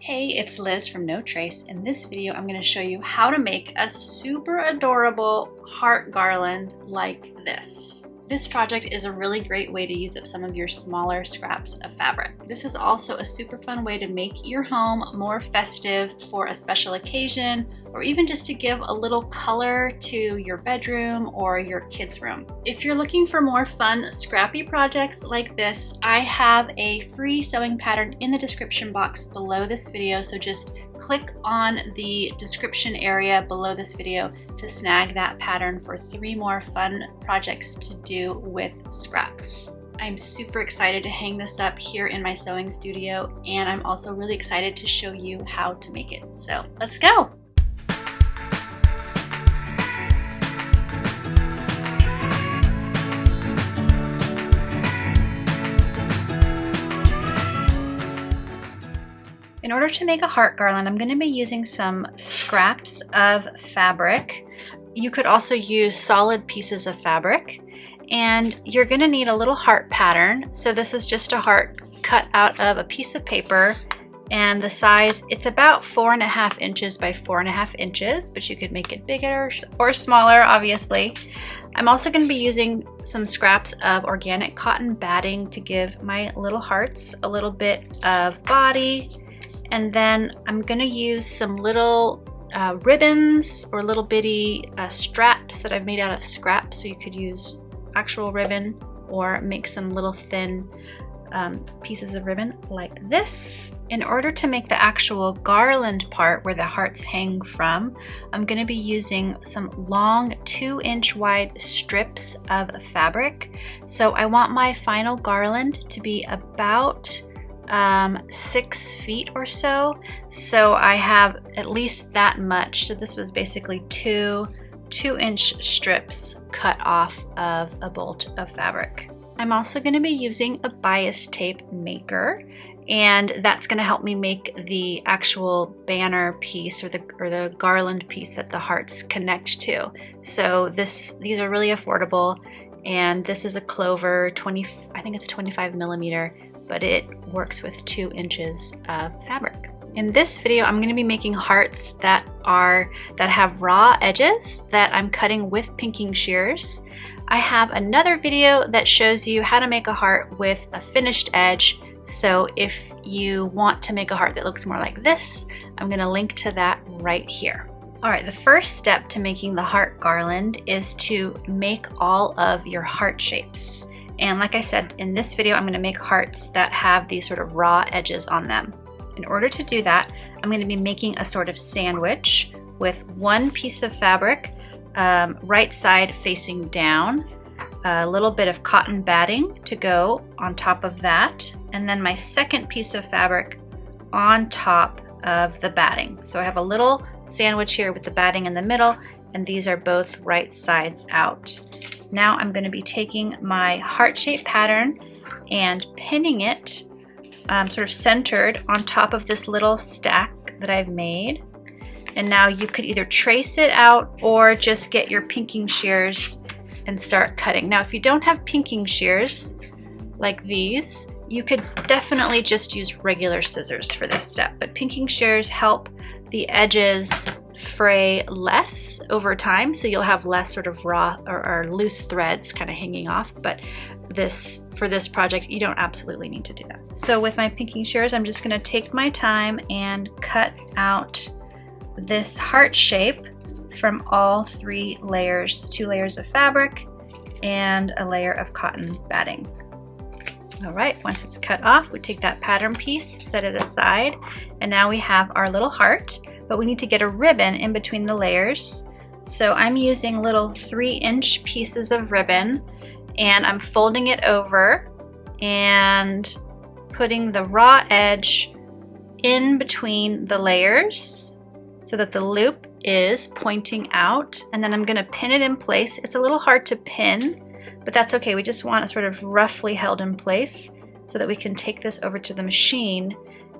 Hey, it's Liz from No Trace. In this video, I'm going to show you how to make a super adorable heart garland like this. This project is a really great way to use up some of your smaller scraps of fabric. This is also a super fun way to make your home more festive for a special occasion, or even just to give a little color to your bedroom or your kids' room. If you're looking for more fun, scrappy projects like this, I have a free sewing pattern in the description box below this video, so just click on the description area below this video to snag that pattern for 3 more fun projects to do with scraps. I'm super excited to hang this up here in my sewing studio, and I'm also really excited to show you how to make it. So let's go! In order to make a heart garland, I'm going to be using some scraps of fabric. You could also use solid pieces of fabric, and you're going to need a little heart pattern. So this is just a heart cut out of a piece of paper, and the size, it's about 4.5 inches by 4.5 inches, but you could make it bigger or smaller, obviously. I'm also going to be using some scraps of organic cotton batting to give my little hearts a little bit of body. And then I'm gonna use some little ribbons or little bitty straps that I've made out of scraps. So you could use actual ribbon or make some little thin pieces of ribbon like this. In order to make the actual garland part where the hearts hang from, I'm gonna be using some long 2-inch wide strips of fabric. So I want my final garland to be about 6 feet or so. So I have at least that much. So this was basically 2-inch strips cut off of a bolt of fabric. I'm also going to be using a bias tape maker, and that's going to help me make the actual banner piece or the garland piece that the hearts connect to. So these are really affordable, and this is a Clover I think it's a 25 millimeter, but it works with 2 inches of fabric. In this video, I'm going to be making hearts that have raw edges that I'm cutting with pinking shears. I have another video that shows you how to make a heart with a finished edge. So if you want to make a heart that looks more like this, I'm going to link to that right here. All right, the first step to making the heart garland is to make all of your heart shapes. And like I said, in this video, I'm going to make hearts that have these sort of raw edges on them. In order to do that, I'm going to be making a sort of sandwich with one piece of fabric, right side facing down, a little bit of cotton batting to go on top of that, and then my second piece of fabric on top of the batting. So I have a little sandwich here with the batting in the middle, and these are both right sides out. Now I'm going to be taking my heart-shaped pattern and pinning it sort of centered on top of this little stack that I've made. And now you could either trace it out or just get your pinking shears and start cutting. Now if you don't have pinking shears like these, you could definitely just use regular scissors for this step, but pinking shears help the edges fray less over time, so you'll have less sort of raw or loose threads kind of hanging off. But for this project, you don't absolutely need to do that. So with my pinking shears, I'm just going to take my time and cut out this heart shape from all 3 layers, 2 layers of fabric and a layer of cotton batting. All right, once it's cut off, we take that pattern piece, set it aside, and now we have our little heart. But we need to get a ribbon in between the layers. So I'm using little 3-inch pieces of ribbon, and I'm folding it over and putting the raw edge in between the layers so that the loop is pointing out, and then I'm going to pin it in place. It's a little hard to pin, but that's okay. We just want it sort of roughly held in place so that we can take this over to the machine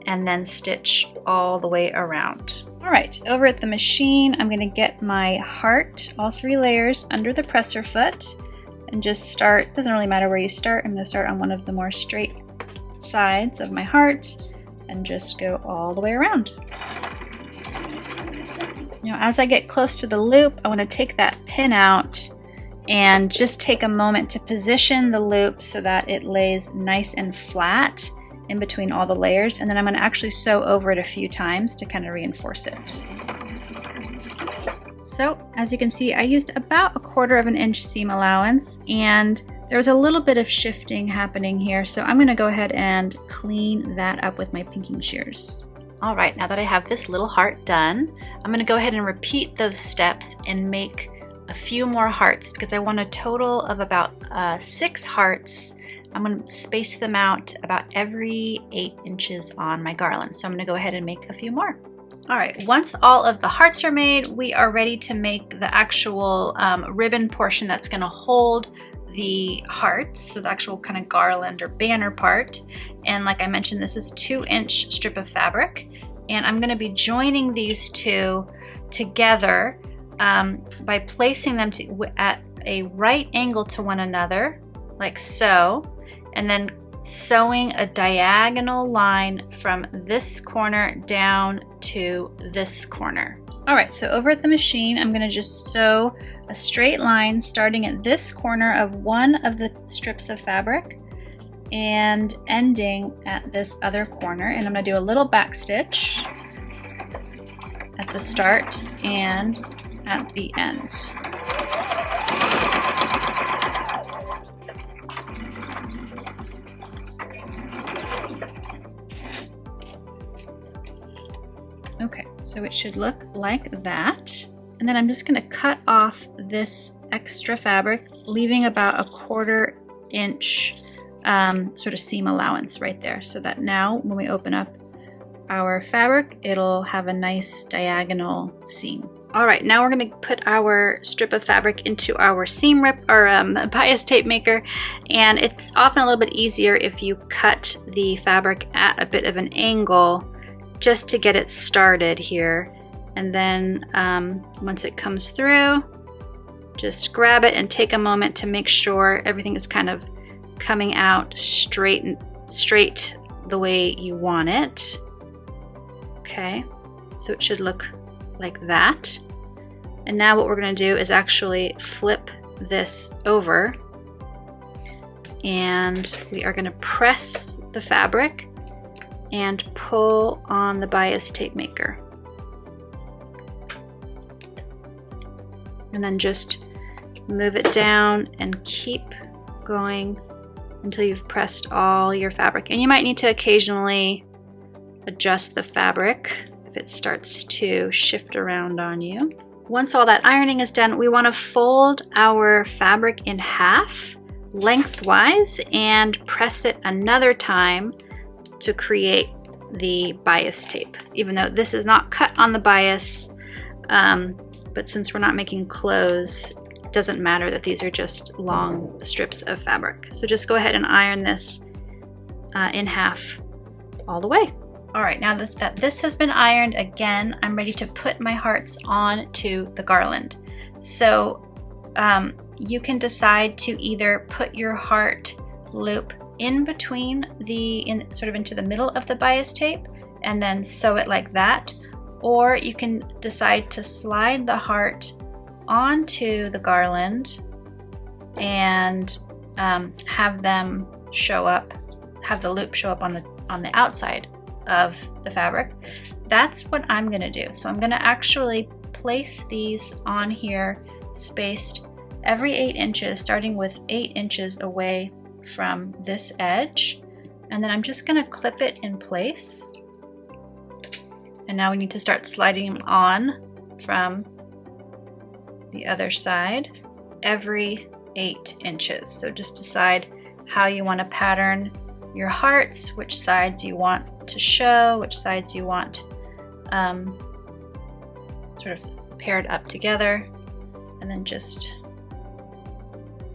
and then stitch all the way around. All right, over at the machine, I'm gonna get my heart, all 3 layers, under the presser foot, and just start. Doesn't really matter where you start. I'm gonna start on one of the more straight sides of my heart, and just go all the way around. Now, as I get close to the loop, I want to take that pin out and just take a moment to position the loop so that it lays nice and flat in between all the layers. And then I'm going to actually sew over it a few times to kind of reinforce it. So as you can see, I used about 1/4 inch seam allowance, and there was a little bit of shifting happening here. So I'm going to go ahead and clean that up with my pinking shears. All right, now that I have this little heart done, I'm going to go ahead and repeat those steps and make a few more hearts because I want a total of about 6 hearts. I'm going to space them out about every 8 inches on my garland. So I'm going to go ahead and make a few more. All right, once all of the hearts are made, we are ready to make the actual ribbon portion that's going to hold the hearts, so the actual kind of garland or banner part. And like I mentioned, this is a 2-inch strip of fabric, and I'm going to be joining these two together by placing them at a right angle to one another, like so, and then sewing a diagonal line from this corner down to this corner. All right, so over at the machine, I'm going to just sew a straight line starting at this corner of one of the strips of fabric and ending at this other corner. And I'm going to do a little back stitch at the start and at the end. Okay, so it should look like that. And then I'm just going to cut off this extra fabric, leaving about a 1/4 inch sort of seam allowance right there, so that now when we open up our fabric, it'll have a nice diagonal seam. All right, now we're going to put our strip of fabric into our seam rip or bias tape maker, and it's often a little bit easier if you cut the fabric at a bit of an angle just to get it started here. And then once it comes through, just grab it and take a moment to make sure everything is kind of coming out straight the way you want it. Okay, so it should look like that. And now what we're going to do is actually flip this over, and we are going to press the fabric and pull on the bias tape maker. And then just move it down and keep going until you've pressed all your fabric. And you might need to occasionally adjust the fabric if it starts to shift around on you. Once all that ironing is done, we want to fold our fabric in half lengthwise and press it another time to create the bias tape. Even though this is not cut on the bias, but since we're not making clothes, it doesn't matter that these are just long strips of fabric. So just go ahead and iron this in half all the way. All right, now that this has been ironed, again, I'm ready to put my hearts on to the garland. So you can decide to either put your heart loop in between sort of into the middle of the bias tape and then sew it like that, or you can decide to slide the heart onto the garland and have them show up, have the loop show up on the outside of the fabric. That's what I'm going to do. So I'm going to actually place these on here, spaced every 8 inches, starting with 8 inches away from this edge, and then I'm just going to clip it in place. And now we need to start sliding them on from the other side every 8 inches. So just decide how you want to pattern your hearts, which sides you want to show, which sides you want sort of paired up together, and then just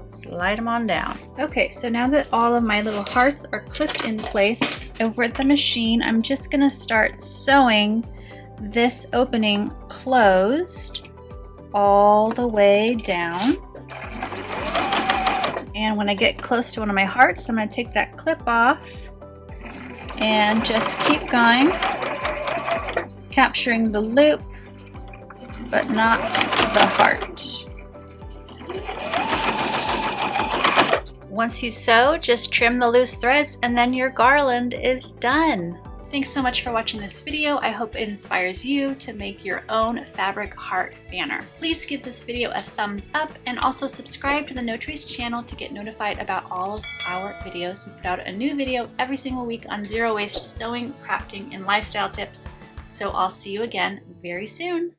slide them on down. Okay, so now that all of my little hearts are clipped in place over at the machine, I'm just gonna start sewing this opening closed all the way down. And when I get close to one of my hearts, I'm gonna take that clip off And just keep going, capturing the loop, but not the heart. Once you sew, just trim the loose threads and then your garland is done. Thanks so much for watching this video. I hope it inspires you to make your own fabric heart banner. Please give this video a thumbs up and also subscribe to the No Trees channel to get notified about all of our videos. We put out a new video every single week on zero waste sewing, crafting, and lifestyle tips. So I'll see you again very soon.